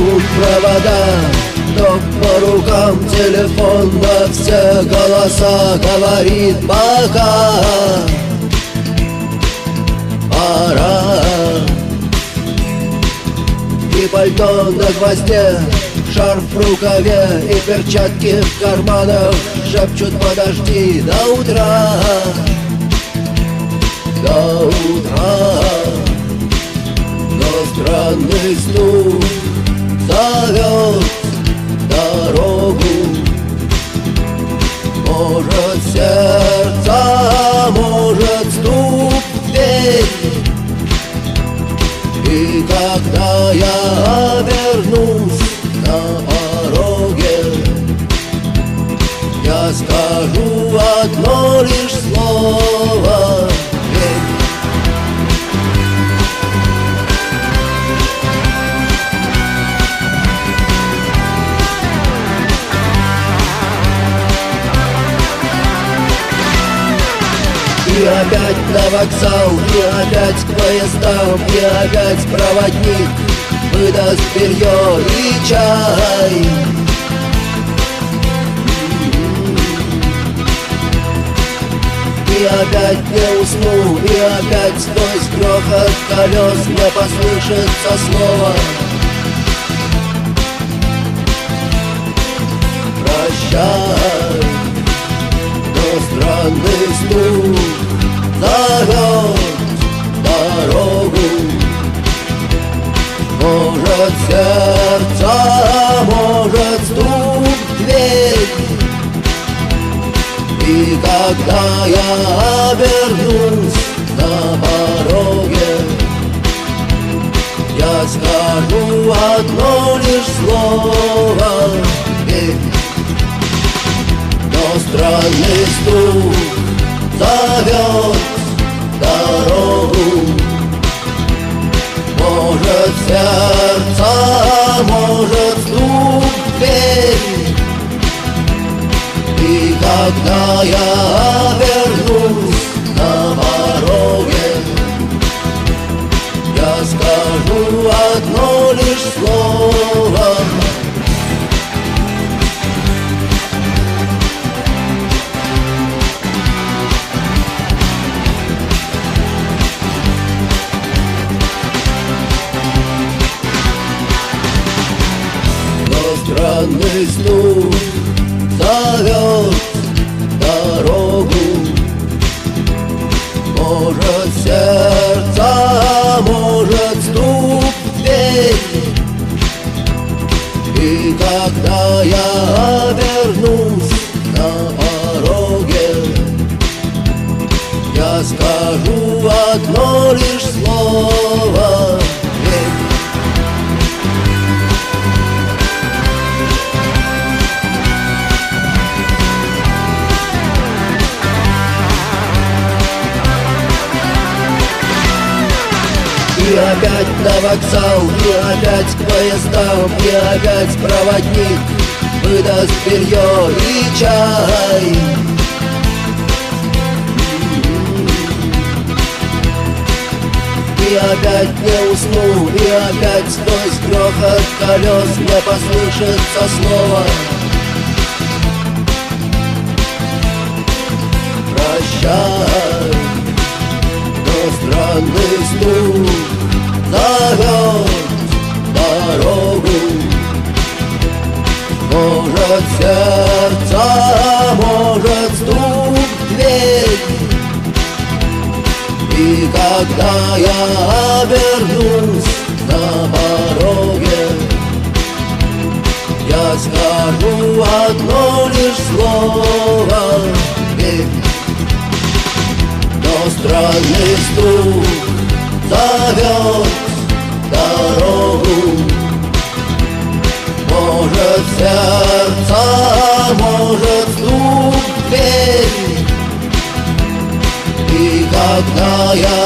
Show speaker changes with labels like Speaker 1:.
Speaker 1: идут провода, ток по рукам, телефон во все голоса говорит пока. Пора. И пальто на гвозде, шарф в рукаве и перчатки в карманах шепчут: подожди до утра, до утра. Но странный стук зовет дорогу. Может, сердце, может, стук в дверь. И когда я обернусь на пороге, я скажу одно лишь слово: верь. И опять на вокзал, и опять к поездам, и опять проводник выдаст белье и чай. И опять не усну, и опять сквозь грохот колес мне послышится слово: прощай. Но странный стук зовет дорогу. Может, сердце, может, стук в дверь. И когда я обернусь на пороге, я скажу одно лишь слово: верь. Но странный стук зовет дорогу. Может, сердце, может, стук в дверь. И когда я обернусь на пороге, я скажу одно лишь слово: странный стук зовет дорогу. Может, сердце, может, стук в дверь. И когда я обернусь на пороге, я скажу одно лишь слово: верь. И опять на вокзал, и опять к поездам, и опять проводник выдаст белье и чай. И опять не усну, и опять сквозь грохот колес мне послышится слово: прощай. Но странный стук зовет дорогу. Может, сердце, может, стук в дверь. И когда я обернусь на пороге, я скажу одно лишь слово: верь. Но странный стук зовет дорогу. Может, сердце, может, стук в дверь. И когда я